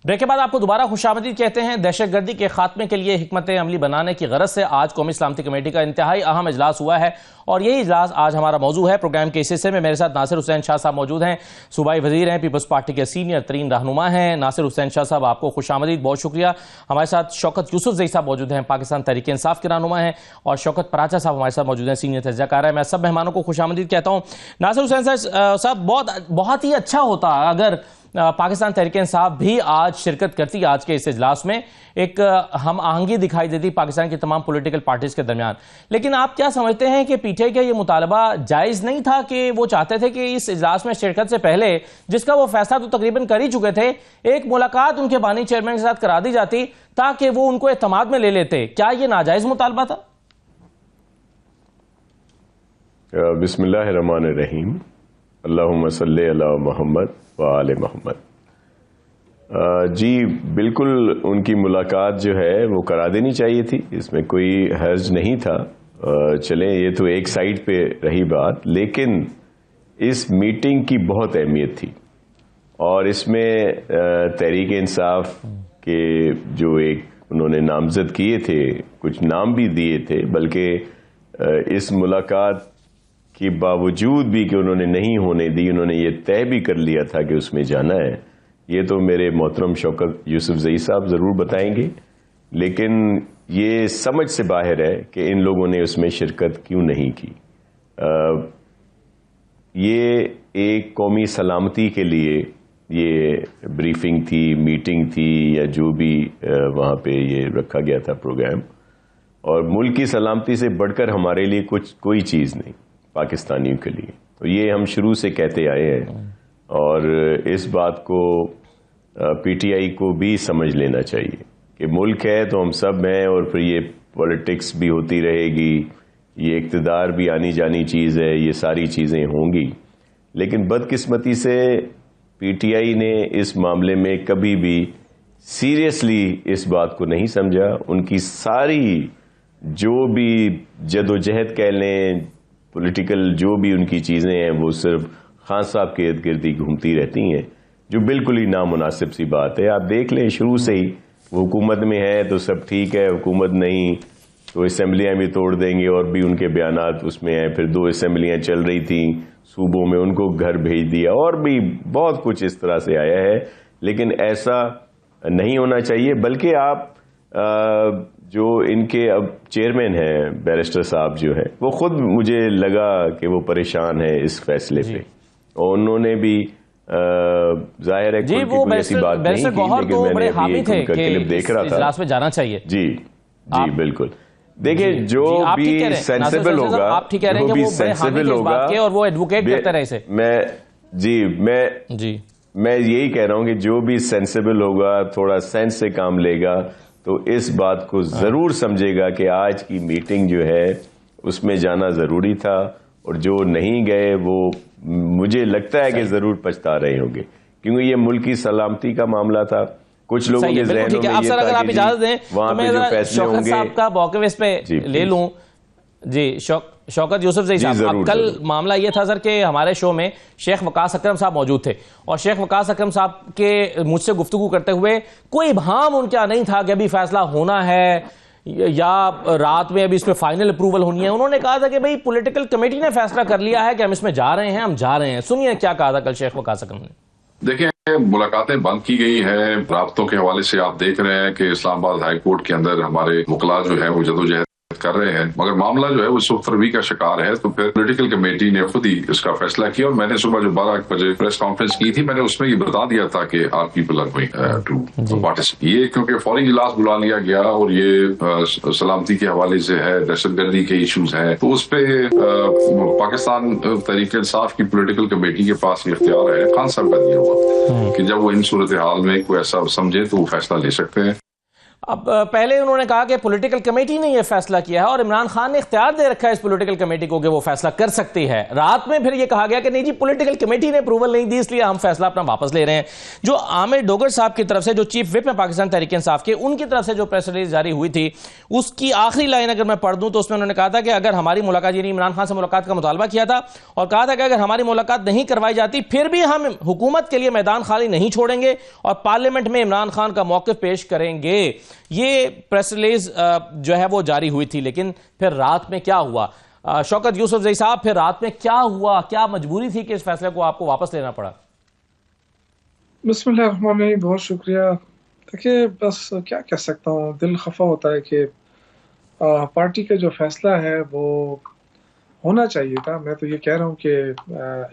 بریک کے بعد آپ کو دوبارہ خوش آمدید کہتے ہیں. دہشت گردی کے خاتمے کے لیے حکمت عملی بنانے کی غرض سے آج قومی سلامتی کمیٹی کا انتہائی اہم اجلاس ہوا ہے اور یہی اجلاس آج ہمارا موضوع ہے. پروگرام کے اس حصے میں میرے ساتھ ناصر حسین شاہ صاحب موجود ہیں, صوبائی وزیر ہیں, پیپلز پارٹی کے سینئر ترین رہنما ہیں. ناصر حسین شاہ صاحب آپ کو خوش آمدید, بہت شکریہ. ہمارے ساتھ شوکت یوسف زئی صاحب موجود ہیں, پاکستان تحریک انصاف کے رہنما ہیں, اور شوکت پراچا صاحب ہمارے ساتھ موجود ہیں, سینئر تجزیہ کار ہیں. میں سب مہمانوں کو خوش آمدید کہتا ہوں. ناصر حسین صاحب, بہت ہی اچھا ہوتا اگر پاکستان تحریک انصاف بھی آج شرکت کرتی آج کے اس اجلاس میں. ایک ہم آہنگی دکھائی دیتی پاکستان کی تمام پولیٹیکل پارٹیز کے درمیان. لیکن آپ کیا سمجھتے ہیں کہ پی ٹی آئی کا یہ مطالبہ جائز نہیں تھا کہ وہ چاہتے تھے کہ اس اجلاس میں شرکت سے پہلے, جس کا وہ فیصلہ تو تقریباً کر ہی چکے تھے, ایک ملاقات ان کے بانی چیئرمین کے ساتھ کرا دی جاتی تاکہ وہ ان کو اعتماد میں لے لیتے؟ کیا یہ ناجائز مطالبہ تھا؟ بسم اللہ الرحمن الرحیم. اللہم صلی علی محمد و آل محمد. جی بالکل ان کی ملاقات جو ہے وہ کرا دینی چاہیے تھی, اس میں کوئی حرج نہیں تھا. چلیں یہ تو ایک سائڈ پہ رہی بات, لیکن اس میٹنگ کی بہت اہمیت تھی اور اس میں تحریک انصاف کے جو ایک انہوں نے نامزد کیے تھے, کچھ نام بھی دیے تھے, بلکہ اس ملاقات کے باوجود بھی کہ انہوں نے نہیں ہونے دی, انہوں نے یہ طے بھی کر لیا تھا کہ اس میں جانا ہے. یہ تو میرے محترم شوکت یوسف زئی صاحب ضرور بتائیں گے, لیکن یہ سمجھ سے باہر ہے کہ ان لوگوں نے اس میں شرکت کیوں نہیں کی. یہ ایک قومی سلامتی کے لیے یہ بریفنگ تھی, میٹنگ تھی, یا جو بھی وہاں پہ یہ رکھا گیا تھا پروگرام, اور ملک کی سلامتی سے بڑھ کر ہمارے لیے کوئی چیز نہیں پاکستانیوں کے لیے. تو یہ ہم شروع سے کہتے آئے ہیں, اور اس بات کو پی ٹی آئی کو بھی سمجھ لینا چاہیے کہ ملک ہے تو ہم سب ہیں, اور پھر یہ پولیٹکس بھی ہوتی رہے گی, یہ اقتدار بھی آنی جانی چیز ہے, یہ ساری چیزیں ہوں گی. لیکن بدقسمتی سے پی ٹی آئی نے اس معاملے میں کبھی بھی سیریسلی اس بات کو نہیں سمجھا. ان کی ساری جو بھی جد و جہد کہہ لیں, پولیٹیکل جو بھی ان کی چیزیں ہیں, وہ صرف خان صاحب کے ارد گرد ہی گھومتی رہتی ہیں, جو بالکل ہی نامناسب سی بات ہے. آپ دیکھ لیں شروع سے ہی وہ حکومت میں ہے تو سب ٹھیک ہے, حکومت نہیں تو اسمبلیاں بھی توڑ دیں گے, اور بھی ان کے بیانات اس میں ہیں. پھر 2 اسمبلیاں چل رہی تھیں صوبوں میں, ان کو گھر بھیج دیا, اور بھی بہت کچھ اس طرح سے آیا ہے. لیکن ایسا نہیں ہونا چاہیے. بلکہ آپ جو ان کے اب چیئرمین ہیں بیرسٹر صاحب جو ہیں, وہ خود مجھے لگا کہ وہ پریشان ہے اس فیصلے پہ, اور انہوں نے بھی ظاہر ہے جی وہ بیرسٹر گوہر تو بڑے حامی تھے کہ دیکھ رہا اس اجلاس میں جانا چاہیے. جی بالکل. دیکھیں جو بھی سینسیبل ہوگا, آپ ٹھیک کہہ رہے ہیں کہ وہ بڑے حامی تھے اس بات کے, اور وہ ایڈوکیٹ کرتے رہے اسے. میں یہی کہہ رہا ہوں کہ جو بھی سینسیبل ہوگا, تھوڑا سینس سے کام لے گا, تو اس بات کو ضرور سمجھے گا کہ آج کی میٹنگ جو ہے اس میں جانا ضروری تھا, اور جو نہیں گئے وہ مجھے لگتا ہے کہ ضرور پچھتا رہے ہوں گے, کیونکہ یہ ملکی سلامتی کا معاملہ تھا. کچھ لوگوں کے ذہنوں میں یہ اگر آپ اجازت دیں وہاں پہ جو فیصلے ہوں گے, صاحب کا موقف اس پہ لے لوں. جی شوکت یوسف زئی صاحب, کل معاملہ یہ تھا سر کہ ہمارے شو میں شیخ وقاص اکرم صاحب موجود تھے, اور شیخ وقاص اکرم صاحب کے مجھ سے گفتگو کرتے ہوئے کوئی ابہام ان کا نہیں تھا کہ ابھی فیصلہ ہونا ہے یا رات میں ابھی اس پہ فائنل اپروول ہونی ہے. انہوں نے کہا تھا کہ بھئی پولیٹیکل کمیٹی نے فیصلہ کر لیا ہے کہ ہم اس میں جا رہے ہیں, ہم جا رہے ہیں. سنیے کیا کہا تھا کل شیخ وقاص اکرم نے. دیکھیں ملاقاتیں بند کی گئی ہیں. رابطوں کے حوالے سے آپ دیکھ رہے ہیں کہ اسلام آباد ہائی کورٹ کے اندر ہمارے وکلاء جو ہیں وہ جدوجہد کر رہے ہیں, مگر معاملہ جو ہے وہ سرخروی کا شکار ہے. تو پھر پولیٹیکل کمیٹی نے خود ہی اس کا فیصلہ کیا, اور میں نے صبح جو 12 بجے پریس کانفرنس کی تھی, میں نے اس میں یہ بتا دیا تھا کہ are people are going to participate. یہ کیونکہ فوری اجلاس بلا لیا گیا, اور یہ سلامتی کے حوالے سے ہے, دہشت گردی کے ایشوز ہیں, تو اس پہ پاکستان تحریک انصاف کی پولیٹیکل کمیٹی کے پاس یہ اختیار ہے خان صاحب کا دیا ہوا کہ جب وہ ان صورتحال میں کوئی ایسا سمجھے تو وہ فیصلہ لے سکتے ہیں. اب پہلے انہوں نے کہا کہ پولیٹیکل کمیٹی نے یہ فیصلہ کیا ہے, اور عمران خان نے اختیار دے رکھا ہے اس پولیٹیکل کمیٹی کو کہ وہ فیصلہ کر سکتی ہے. رات میں پھر یہ کہا گیا کہ نہیں جی پولیٹیکل کمیٹی نے اپروول نہیں دی, اس لیے ہم فیصلہ اپنا واپس لے رہے ہیں. جو عامر ڈوگر صاحب کی طرف سے, جو چیف وپ ہیں پاکستان تحریک انصاف کے, ان کی طرف سے جو پریس ریلیز جاری ہوئی تھی, اس کی آخری لائن اگر میں پڑھ دوں تو اس میں انہوں نے کہا تھا کہ اگر ہماری ملاقات, یعنی عمران خان سے ملاقات کا مطالبہ کیا تھا, اور کہا تھا کہ اگر ہماری ملاقات نہیں کروائی جاتی پھر بھی ہم حکومت کے لیے میدان خالی نہیں چھوڑیں گے, اور پارلیمنٹ میں عمران خان کا موقف پیش کریں گے. یہ پریس ریلیز جو ہے وہ جاری ہوئی تھی. لیکن پھر رات میں کیا ہوا شوکت یوسف زئی صاحب, پھر رات میں کیا ہوا, کیا مجبوری تھی کہ اس فیصلے کو آپ کو واپس لینا پڑا؟ بسم اللہ الرحمن الرحیم, بہت شکریہ. دیکھیے بس کیا کہہ سکتا ہوں, دل خفا ہوتا ہے کہ پارٹی کا جو فیصلہ ہے وہ ہونا چاہیے تھا. میں تو یہ کہہ رہا ہوں کہ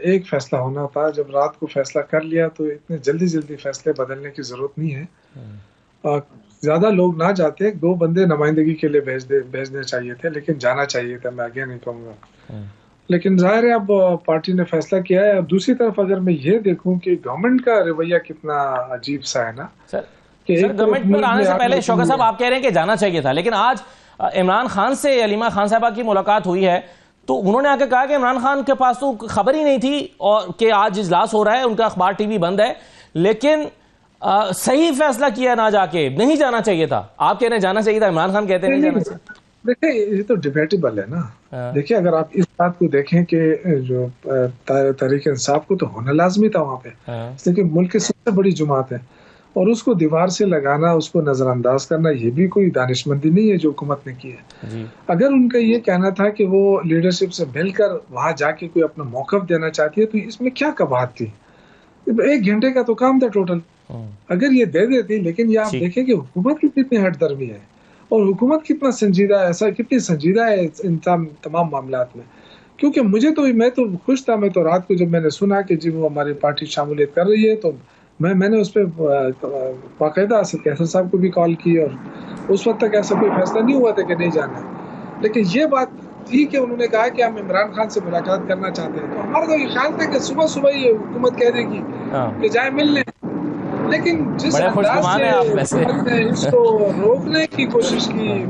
ایک فیصلہ ہونا تھا. جب رات کو فیصلہ کر لیا تو اتنے جلدی فیصلے بدلنے کی ضرورت نہیں ہے. زیادہ لوگ نہ جاتے, 2 بندے نمائندگی کے لیے بھیجنے چاہیے تھے, لیکن جانا چاہیے تھا. میں آگے نہیں کہوں گا, لیکن ظاہر ہے اب پارٹی نے فیصلہ کیا ہے. اب دوسری طرف اگر میں یہ دیکھوں کہ گورنمنٹ کا رویہ کتنا عجیب سا ہے نا. سر گورنمنٹ پر آنے سے پہلے شوکت صاحب آپ کہہ رہے ہیں کہ جانا چاہیے تھا, لیکن آج عمران خان سے علیمہ خان صاحبہ کی ملاقات ہوئی ہے تو انہوں نے آ کے کہا کہ عمران خان کے پاس تو خبر ہی نہیں تھی اور کہ آج اجلاس ہو رہا ہے, ان کا اخبار ٹی وی بند ہے, لیکن صحیح فیصلہ کیا نہ جا کے, نہیں جانا چاہیے تھا. آپ کہہ رہے ہیں جانا چاہیے تھا, عمران خان کہتے ہیں نہیں جانا چاہیے. دیکھیں یہ تو ڈیبیٹیبل ہے نا. دیکھیں اگر آپ اس بات کو دیکھیں کہ جو تحریک انصاف کو تو ہونا لازمی تھا وہاں پہ, اس لیے کہ ملک کی سب سے بڑی جماعت ہے, اور اس کو دیوار سے لگانا, اس کو نظر انداز کرنا, یہ بھی کوئی دانش مندی نہیں ہے جو حکومت نے کی ہے. اگر ان کا یہ کہنا تھا کہ وہ لیڈرشپ سے مل کر وہاں جا کے کوئی اپنا موقف دینا چاہتی ہے تو اس میں کیا قباحت تھی. 1 گھنٹے کا تو کام تھا ٹوٹل, اگر یہ دے دیتی. لیکن یہ آپ دیکھیں کہ حکومت کی کتنی ہٹ درمی ہے اور حکومت کتنا سنجیدہ ہے, کتنی سنجیدہ ہے ان تمام معاملات میں. کیونکہ میں تو خوش تھا. میں تو رات کو جب میں نے سنا کہ جی وہ ہماری پارٹی شمولیت کر رہی ہے تو میں نے اس پہ باقاعدہ کیسر صاحب کو بھی کال کی, اور اس وقت تک ایسا کوئی فیصلہ نہیں ہوا تھا کہ نہیں جانا ہے. لیکن یہ بات تھی کہ انہوں نے کہا کہ ہم عمران خان سے ملاقات کرنا چاہتے ہیں, تو ہمارا تو یہ خیال تھا کہ صبح ہی حکومت کہہ دے گی کہ جائے ملنے. لیکن جس انداز سے اس کو روکنے کی کوشش کی,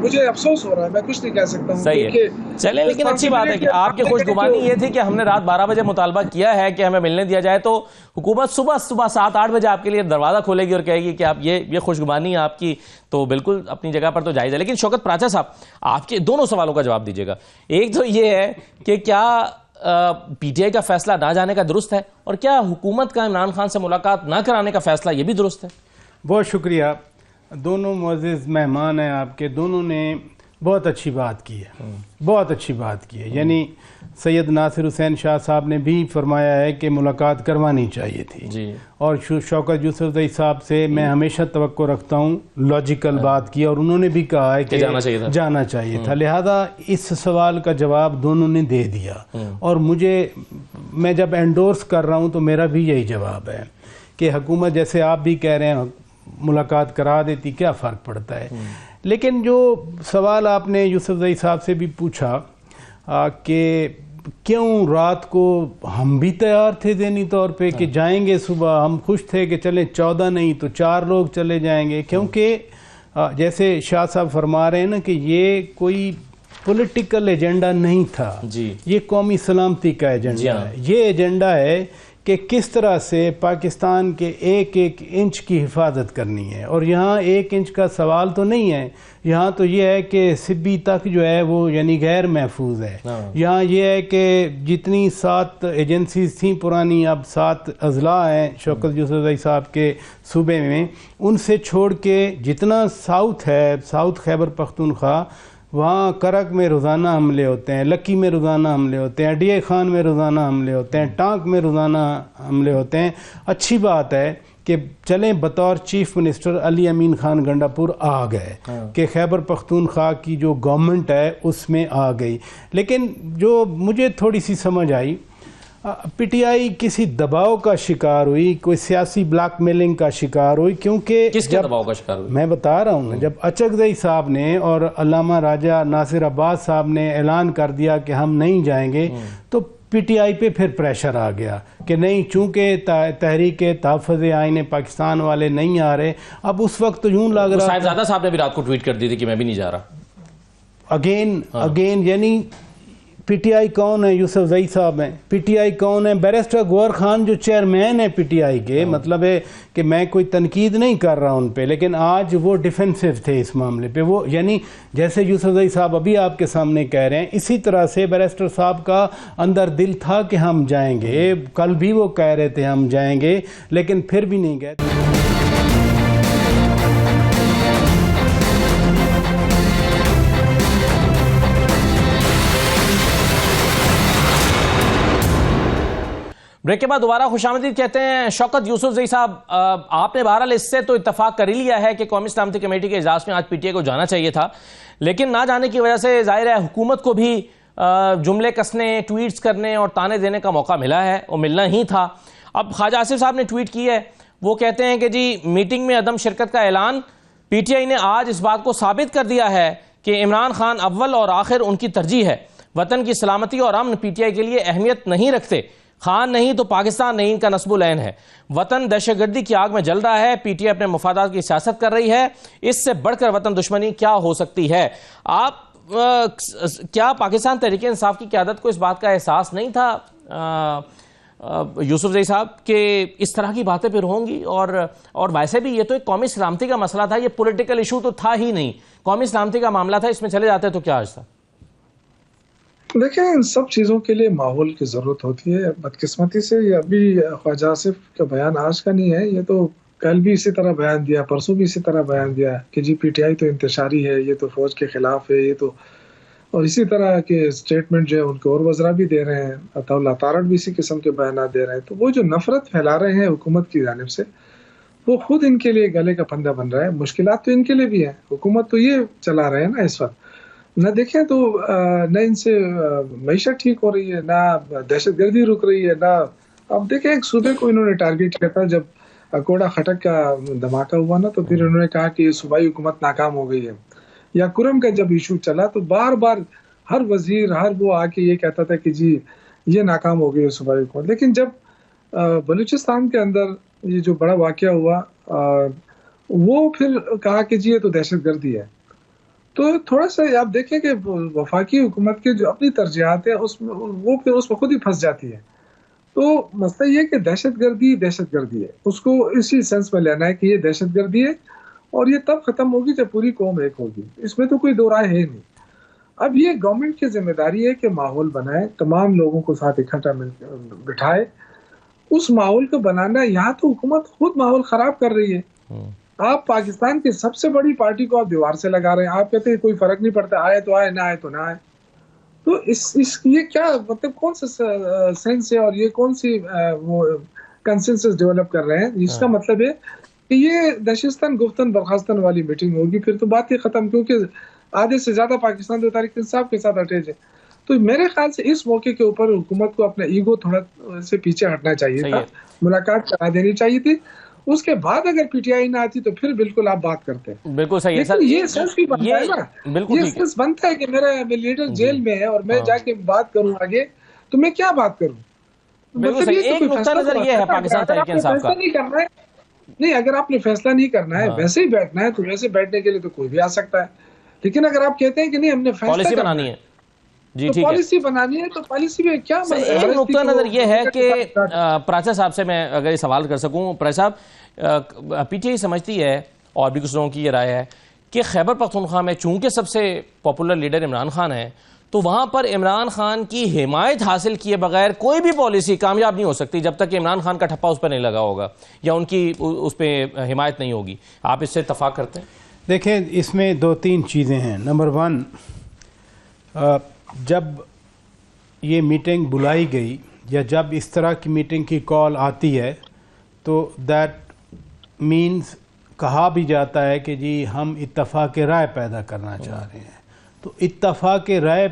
مجھے افسوس ہو رہا ہے, میں کچھ نہیں کہہ سکتا ہوں. صحیح ہے, چلیں, لیکن اچھی بات ہے کہ آپ کی خوش گمانی یہ تھی کہ ہم نے رات 12 بجے مطالبہ کیا ہے کہ ہمیں ملنے دیا جائے, تو حکومت صبح 7-8 بجے آپ کے لیے دروازہ کھولے گی اور کہے گی کہ آپ یہ خوش گمانی ہے آپ کی, تو بالکل اپنی جگہ پر تو جائز ہے. لیکن شوکت پراچا صاحب, آپ کے دونوں سوالوں کا جواب دیجیے گا. ایک تو یہ ہے کہ کیا پی ٹی آئی کا فیصلہ نہ جانے کا درست ہے, اور کیا حکومت کا عمران خان سے ملاقات نہ کرانے کا فیصلہ یہ بھی درست ہے؟ بہت شکریہ. دونوں معزز مہمان ہیں آپ کے, دونوں نے بہت اچھی بات کی ہے, بہت اچھی بات کی ہے. یعنی سید ناصر حسین شاہ صاحب نے بھی فرمایا ہے کہ ملاقات کروانی چاہیے تھی, اور شوکت یوسف زئی صاحب سے میں ہمیشہ توقع رکھتا ہوں لاجیکل بات کی, اور انہوں نے بھی کہا ہے کہ جانا چاہیے تھا. لہذا اس سوال کا جواب دونوں نے دے دیا, اور میں جب انڈورس کر رہا ہوں تو میرا بھی یہی جواب ہے کہ حکومت, جیسے آپ بھی کہہ رہے ہیں, ملاقات کرا دیتی, کیا فرق پڑتا ہے. لیکن جو سوال آپ نے یوسف زئی صاحب سے بھی پوچھا کہ کیوں رات کو ہم بھی تیار تھے ذہنی طور پہ کہ جائیں گے, صبح ہم خوش تھے کہ چلیں 14 نہیں تو 4 لوگ چلے جائیں گے, کیونکہ جیسے شاہ صاحب فرما رہے ہیں نا کہ یہ کوئی پولیٹیکل ایجنڈا نہیں تھا, یہ قومی سلامتی کا ایجنڈا ہے. یہ ایجنڈا ہے کہ کس طرح سے پاکستان کے ایک انچ کی حفاظت کرنی ہے. اور یہاں 1 انچ کا سوال تو نہیں ہے, یہاں تو یہ ہے کہ سبی تک جو ہے وہ یعنی غیر محفوظ ہے. یہاں یہ ہے کہ جتنی 7 ایجنسیز تھیں پرانی, اب 7 اضلاع ہیں شوکت یوسف زئی صاحب کے صوبے میں, ان سے چھوڑ کے جتنا ساؤتھ ہے, ساؤتھ خیبر پختونخوا, وہاں کرک میں روزانہ حملے ہوتے ہیں, لکی میں روزانہ حملے ہوتے ہیں, ڈی اے خان میں روزانہ حملے ہوتے ہیں, ٹانک میں روزانہ حملے ہوتے ہیں. اچھی بات ہے کہ چلیں بطور چیف منسٹر علی امین خان گنڈا پور آ گئے کہ خیبر پختونخوا کی جو گورنمنٹ ہے اس میں آ گئی. لیکن جو مجھے تھوڑی سی سمجھ آئی, پی ٹی آئی کسی دباؤ کا شکار ہوئی, کوئی سیاسی بلیک میلنگ کا شکار ہوئی. کیونکہ کس کے دباؤ کا شکار ہوئی؟ میں بتا رہا ہوں, جب اچک زئی صاحب نے اور علامہ راجہ ناصر عباس صاحب نے اعلان کر دیا کہ ہم نہیں جائیں گے, تو پی ٹی آئی پہ پھر پریشر آ گیا کہ نہیں, چونکہ تحریک تحفظ آئین پاکستان والے نہیں آ رہے. اب اس وقت تو یوں لگ رہا, صاحبزادہ صاحب نے بھی رات کو ٹویٹ کر دی تھی کہ میں بھی نہیں جا رہا. اگین یعنی پی ٹی آئی کون ہے؟ یوسف زئی صاحب ہیں. پی ٹی آئی کون ہے؟ بیرسٹر گوہر خان جو چیئرمین ہے پی ٹی آئی کے. مطلب ہے کہ میں کوئی تنقید نہیں کر رہا ان پہ, لیکن آج وہ ڈیفینسو تھے اس معاملے پہ. وہ یعنی جیسے یوسف زئی صاحب ابھی آپ کے سامنے کہہ رہے ہیں, اسی طرح سے بیرسٹر صاحب کا اندر دل تھا کہ ہم جائیں گے. کل بھی وہ کہہ رہے تھے ہم جائیں گے, لیکن پھر بھی نہیں گئے. بریک کے بعد دوبارہ خوش آمدید کہتے ہیں. شوکت یوسف زئی صاحب, آپ نے بہرحال اس سے تو اتفاق کر ہی لیا ہے کہ قومی سلامتی کمیٹی کے اجلاس میں آج پی ٹی آئی کو جانا چاہیے تھا, لیکن نہ جانے کی وجہ سے ظاہر ہے حکومت کو بھی جملے کسنے، ٹویٹس کرنے اور تانے دینے کا موقع ملا ہے اور ملنا ہی تھا۔ اب خواجہ آصف صاحب نے ٹویٹ کی ہے، وہ کہتے ہیں کہ جی میٹنگ میں عدم شرکت کا اعلان، پی ٹی آئی نے آج اس بات کو ثابت کر دیا ہے کہ عمران خان اول اور آخر ان کی ترجیح ہے، وطن کی سلامتی اور امن پی ٹی آئی کے لیے اہمیت نہیں رکھتے، خان نہیں تو پاکستان نہیں ان کا نصب العین ہے، وطن دہشت گردی کی آگ میں جل رہا ہے، پی ٹی آئی اپنے مفادات کی سیاست کر رہی ہے، اس سے بڑھ کر وطن دشمنی کیا ہو سکتی ہے؟ آپ کیا پاکستان تحریک انصاف کی قیادت کو اس بات کا احساس نہیں تھا یوسف زئی صاحب کہ اس طرح کی باتیں پھر ہوں گی؟ اور ویسے بھی یہ تو ایک قومی سلامتی کا مسئلہ تھا، یہ پولیٹیکل ایشو تو تھا ہی نہیں، قومی سلامتی کا معاملہ تھا، اس میں چلے جاتے تو کیا حج تھا؟ دیکھیں ان سب چیزوں کے لیے ماحول کی ضرورت ہوتی ہے۔ بدقسمتی سے یہ ابھی خواجہ آصف کا بیان آج کا نہیں ہے، یہ تو کل بھی اسی طرح بیان دیا، پرسوں بھی اسی طرح بیان دیا کہ جی پی ٹی آئی تو انتشاری ہے، یہ تو فوج کے خلاف ہے، یہ تو، اور اسی طرح کے اسٹیٹمنٹ جو ہے ان کے اور وزراء بھی دے رہے ہیں، عطا اللہ تارڑ بھی اسی قسم کے بیانات دے رہے ہیں۔ تو وہ جو نفرت پھیلا رہے ہیں حکومت کی جانب سے، وہ خود ان کے لیے گلے کا پھندا بن رہا ہے۔ مشکلات تو ان کے لیے بھی ہیں، حکومت تو یہ چلا رہے ہیں نا اس وقت، نہ دیکھیں تو نہ ان سے معیشت ٹھیک ہو رہی ہے، نہ دہشت گردی رک رہی ہے، نہ اب دیکھیں ایک صوبے کو انہوں نے ٹارگیٹ کیا تھا جب کوڑا خٹک کا دھماکہ ہوا نا، تو پھر انہوں نے کہا کہ صوبائی حکومت ناکام ہو گئی ہے۔ یا کرم کا جب ایشو چلا تو بار بار ہر وزیر ہر وہ آ کے یہ کہتا تھا کہ جی یہ ناکام ہو گئی ہے صوبائی حکومت۔ لیکن جب بلوچستان کے اندر یہ جو بڑا واقعہ ہوا وہ پھر کہا کہ جی یہ تو دہشت گردی ہے۔ تو تھوڑا سا آپ دیکھیں کہ وفاقی حکومت کے جو اپنی ترجیحات ہیں اس میں وہ پھر اس میں خود ہی پھنس جاتی ہے۔ تو مسئلہ یہ کہ دہشت گردی ہے، اس کو اسی سینس میں لینا ہے کہ یہ دہشت گردی ہے اور یہ تب ختم ہوگی جب پوری قوم ایک ہوگی، اس میں تو کوئی دو رائے ہے نہیں۔ اب یہ گورنمنٹ کی ذمہ داری ہے کہ ماحول بنائے، تمام لوگوں کو ساتھ اکٹھا بٹھائے، اس ماحول کو بنانا۔ یہاں تو حکومت خود ماحول خراب کر رہی ہے۔ آپ پاکستان کی سب سے بڑی پارٹی کو آپ دیوار سے لگا رہے ہیں، آپ کہتے ہیں کوئی فرق نہیں پڑتا، آئے تو آئے، نہ آئے تو نہ آئے۔ تو یہ کیا مطلب کون سا سینس ہے اور یہ کون سی وہ کنسنسس ڈیولپ کر رہے ہیں؟ اس کا مطلب ہے کہ یہ نشستن گفتن برخاستن والی میٹنگ ہوگی، پھر تو بات ہی ختم، کیونکہ آدھے سے زیادہ پاکستان تو تحریک انصاف کے ساتھ اٹیچ ہے۔ تو میرے خیال سے اس موقع کے اوپر حکومت کو اپنا ایگو تھوڑا سے پیچھے ہٹنا چاہیے تھا، ملاقات کرا دینی چاہیے تھی، اس کے بعد اگر پی ٹی آئی نہ آتی تو پھر بالکل آپ بات کرتے ہیں۔ بالکل صحیح ہے سر، یہ سینس بھی بنتا ہے نا، یہ سینس بنتا ہے کہ میرا لیڈر جیل میں ہے اور میں جا کے بات کروں آگے تو میں کیا بات کروں؟ بالکل صحیح، ایک نقطہ نظر یہ ہے پاکستان تحریک انصاف کا، نہیں اگر آپ نے فیصلہ نہیں کرنا ہے، ویسے ہی بیٹھنا ہے، تو ویسے بیٹھنے کے لیے تو کوئی بھی آ سکتا ہے، لیکن اگر آپ کہتے ہیں کہ نہیں ہم نے فیصلہ بنانی ہے، جی ٹھیک ہے، پالیسی بنانی ہے، تو پالیسی میں کیا ایک نقطہ نظر یہ ہے کہ پراچا صاحب سے میں اگر یہ سوال کر سکوں، پراچا صاحب پی ٹی آئی سمجھتی ہے اور بھی کچھ لوگوں کی یہ رائے ہے کہ خیبر پختونخوا میں چونکہ سب سے پاپولر لیڈر عمران خان ہے، تو وہاں پر عمران خان کی حمایت حاصل کیے بغیر کوئی بھی پالیسی کامیاب نہیں ہو سکتی جب تک کہ عمران خان کا ٹھپا اس پہ نہیں لگا ہوگا یا ان کی اس پہ حمایت نہیں ہوگی۔ آپ اس سے اتفاق کرتے ہیں؟ دیکھیں اس میں دو تین چیزیں ہیں۔ نمبر ون، جب یہ میٹنگ بلائی گئی یا جب اس طرح کی میٹنگ کی کال آتی ہے تو دیٹ مینز کہا بھی جاتا ہے کہ جی ہم اتفاق رائے پیدا کرنا چاہ رہے ہیں۔ تو اتفاق رائے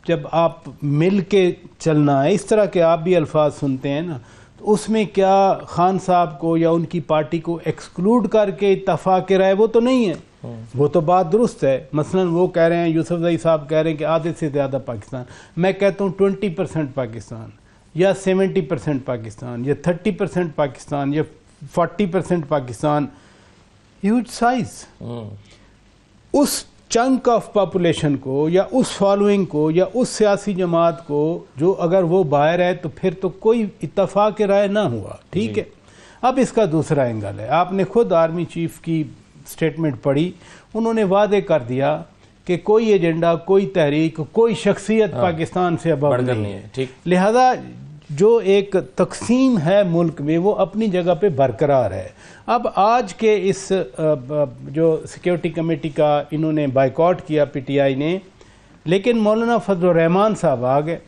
جب آپ مل کے چلنا ہے، اس طرح کے آپ بھی الفاظ سنتے ہیں نا، تو اس میں کیا خان صاحب کو یا ان کی پارٹی کو ایکسکلوڈ کر کے اتفاق رائے، وہ تو نہیں ہے، وہ تو بات درست ہے۔ مثلا وہ کہہ رہے ہیں، یوسف زئی صاحب کہہ رہے ہیں کہ آدھے سے زیادہ پاکستان، میں کہتا ہوں 20% پاکستان یا 70% پاکستان یا 30% پاکستان یا 40% پاکستان، ہیوج سائز۔ اس چنک آف پاپولیشن کو یا اس فالوئنگ کو یا اس سیاسی جماعت کو جو اگر وہ باہر ہے تو پھر تو کوئی اتفاق رائے نہ ہوا، ٹھیک ہے۔ اب اس کا دوسرا اینگل ہے، آپ نے خود آرمی چیف کی سٹیٹمنٹ پڑھی، انہوں نے وعدے کر دیا کہ کوئی ایجنڈا، کوئی تحریک، کوئی شخصیت پاکستان سے ابو نہیں ہے، لہذا جو ایک تقسیم ہے ملک میں وہ اپنی جگہ پہ برقرار ہے۔ اب آج کے اس جو سیکیورٹی کمیٹی کا انہوں نے بائیکاٹ کیا پی ٹی آئی نے، لیکن مولانا فضل الرحمان صاحب آ گئے،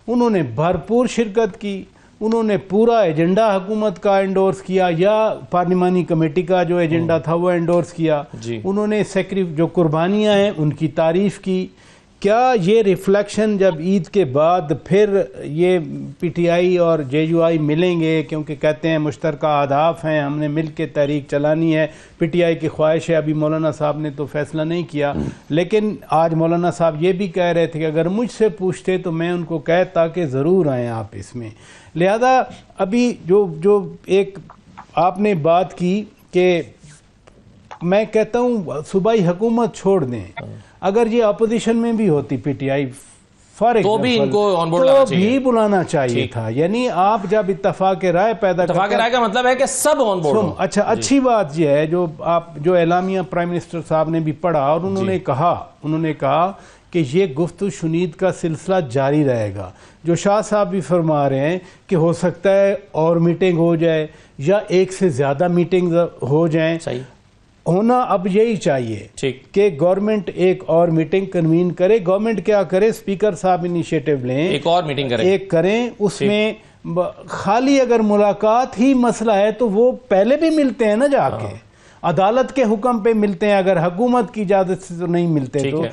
انہوں نے بھرپور شرکت کی، انہوں نے پورا ایجنڈا حکومت کا انڈورس کیا یا پارلیمانی کمیٹی کا جو ایجنڈا تھا وہ انڈورس کیا، انہوں نے جو قربانیاں ہیں ان کی تعریف کی کیا یہ ریفلیکشن جب عید کے بعد پھر یہ پی ٹی آئی اور جے یو آئی ملیں گے، کیونکہ کہتے ہیں مشترکہ اہداف ہیں، ہم نے مل کے تحریک چلانی ہے، پی ٹی آئی کی خواہش ہے، ابھی مولانا صاحب نے تو فیصلہ نہیں کیا، لیکن آج مولانا صاحب یہ بھی کہہ رہے تھے کہ اگر مجھ سے پوچھتے تو میں ان کو کہتا کہ ضرور آئیں آپ اس میں. لہذا ابھی جو ایک آپ نے بات کی کہ میں کہتا ہوں صوبائی حکومت چھوڑ دیں، اگر یہ اپوزیشن میں بھی ہوتی پی ٹی آئی فار تو بھی ان کو آن بورڈ تو لانا چاہیے، بھی بلانا چاہیے تھا. یعنی آپ جب اتفاق رائے پیدا اتفاق رائے کا مطلب ہے کہ سب آن بورڈ ہوں. اچھا اچھی بات یہ ہے جو اعلامیہ پرائم منسٹر صاحب نے بھی پڑھا اور انہوں نے کہا کہ یہ گفت و شنید کا سلسلہ جاری رہے گا. جو شاہ صاحب بھی فرما رہے ہیں کہ ہو سکتا ہے اور میٹنگ ہو جائے یا ایک سے زیادہ میٹنگ ہو جائیں. صحیح ہونا اب یہی چاہیے کہ گورنمنٹ ایک اور میٹنگ کنوین کرے. گورنمنٹ کیا کرے، اسپیکر صاحب انیشیٹو لیں، ایک اور میٹنگ کریں. اس میں خالی اگر ملاقات ہی مسئلہ ہے تو وہ پہلے بھی ملتے ہیں نا، جا کے عدالت کے حکم پہ ملتے ہیں، اگر حکومت کی اجازت سے تو نہیں ملتے. تو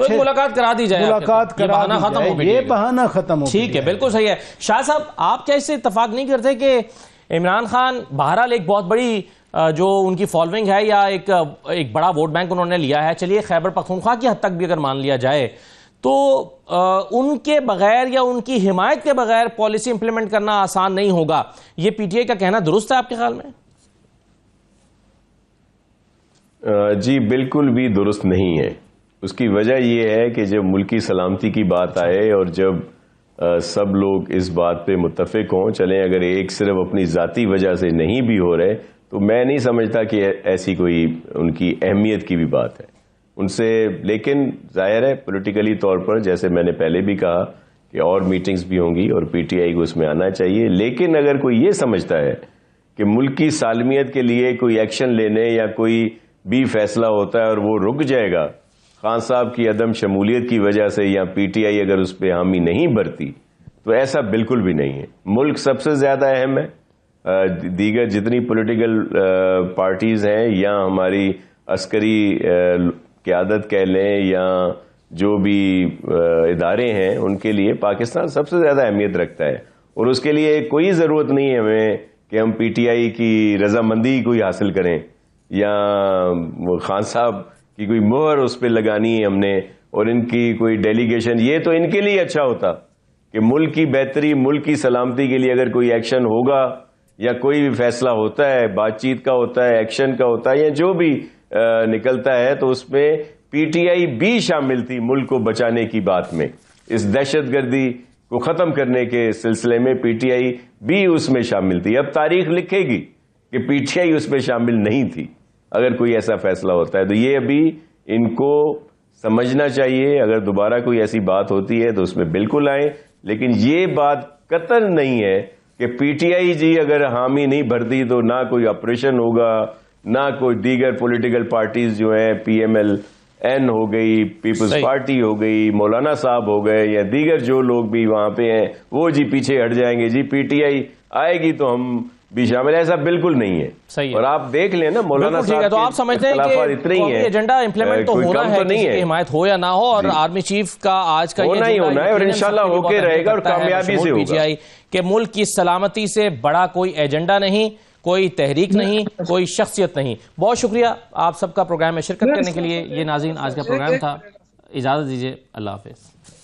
ملاقات کرا دی جائے، ملاقات کرا دی جائے، یہ بہانہ ختم ہو. ٹھیک ہے، بالکل صحیح ہے. شاہ صاحب آپ کیا اس سے اتفاق نہیں کرتے کہ عمران خان بہرحال ایک بہت بڑی جو ان کی فالوئنگ ہے یا ایک بڑا ووٹ بینک انہوں نے لیا ہے، چلیے خیبر پختونخوا کی حد تک بھی اگر مان لیا جائے تو ان کے بغیر یا ان کی حمایت کے بغیر پالیسی امپلیمنٹ کرنا آسان نہیں ہوگا، یہ پی ٹی آئی کا کہنا درست ہے آپ کے خیال میں؟ جی بالکل بھی درست نہیں ہے. اس کی وجہ یہ ہے کہ جب ملکی سلامتی کی بات آئے اور جب سب لوگ اس بات پہ متفق ہوں، چلیں اگر ایک صرف اپنی ذاتی وجہ سے نہیں بھی ہو رہے تو میں نہیں سمجھتا کہ ایسی کوئی ان کی اہمیت کی بھی بات ہے ان سے. لیکن ظاہر ہے پولیٹیکلی طور پر جیسے میں نے پہلے بھی کہا کہ اور میٹنگز بھی ہوں گی اور پی ٹی آئی کو اس میں آنا چاہیے. لیکن اگر کوئی یہ سمجھتا ہے کہ ملک کی سالمیت کے لیے کوئی ایکشن لینے یا کوئی بھی فیصلہ ہوتا ہے اور وہ رک جائے گا خان صاحب کی عدم شمولیت کی وجہ سے یا پی ٹی آئی اگر اس پہ حامی نہیں برتی، تو ایسا بالکل بھی نہیں ہے. ملک سب سے زیادہ اہم ہے. دیگر جتنی پولیٹیکل پارٹیز ہیں یا ہماری عسکری قیادت کہہ لیں یا جو بھی ادارے ہیں، ان کے لیے پاکستان سب سے زیادہ اہمیت رکھتا ہے اور اس کے لیے کوئی ضرورت نہیں ہے ہمیں کہ ہم پی ٹی آئی کی رضامندی کوئی حاصل کریں یا خان صاحب کی کوئی مہر اس پہ لگانی ہے ہم نے اور ان کی کوئی ڈیلیگیشن. یہ تو ان کے لیے اچھا ہوتا کہ ملک کی بہتری، ملک کی سلامتی کے لیے اگر کوئی ایکشن ہوگا یا کوئی بھی فیصلہ ہوتا ہے، بات چیت کا ہوتا ہے، ایکشن کا ہوتا ہے یا جو بھی نکلتا ہے، تو اس میں پی ٹی آئی بھی شامل تھی ملک کو بچانے کی بات میں. اس دہشت گردی کو ختم کرنے کے سلسلے میں پی ٹی آئی بھی اس میں شامل تھی. اب تاریخ لکھے گی کہ پی ٹی آئی اس میں شامل نہیں تھی اگر کوئی ایسا فیصلہ ہوتا ہے. تو یہ ابھی ان کو سمجھنا چاہیے. اگر دوبارہ کوئی ایسی بات ہوتی ہے تو اس میں بالکل آئیں، لیکن یہ بات قطعاً نہیں ہے کہ پی ٹی آئی جی اگر حامی نہیں بھرتی تو نہ کوئی آپریشن ہوگا، نہ کوئی دیگر پولیٹیکل پارٹیز جو ہیں، پی ایم ایل این ہو گئی، پیپلز پارٹی ہو گئی، مولانا صاحب ہو گئے یا دیگر جو لوگ بھی وہاں پہ ہیں، وہ جی پیچھے ہٹ جائیں گے، جی پی ٹی آئی آئے گی تو ہم بھی شامل. ایسا بالکل نہیں ہے. صحیح ہے. اور آپ دیکھ لیں نا مولانا صاحب تو آپ سمجھتے ہیں کہ قومی ایجنڈا امپلیمنٹ تو ہونا ہے، کسی کی حمایت ہو یا نہ ہو، اور آرمی چیف کا آج کا ہونا ہی ہونا ہے اور انشاءاللہ ہو کے رہے گا اور کامیابی سے ہوگا کہ ملک کی سلامتی سے بڑا کوئی ایجنڈا نہیں، کوئی تحریک نہیں، کوئی شخصیت نہیں. بہت شکریہ آپ سب کا پروگرام میں شرکت کرنے کے لیے. یہ ناظرین آج کا پروگرام تھا. اجازت دیجیے. اللہ حافظ.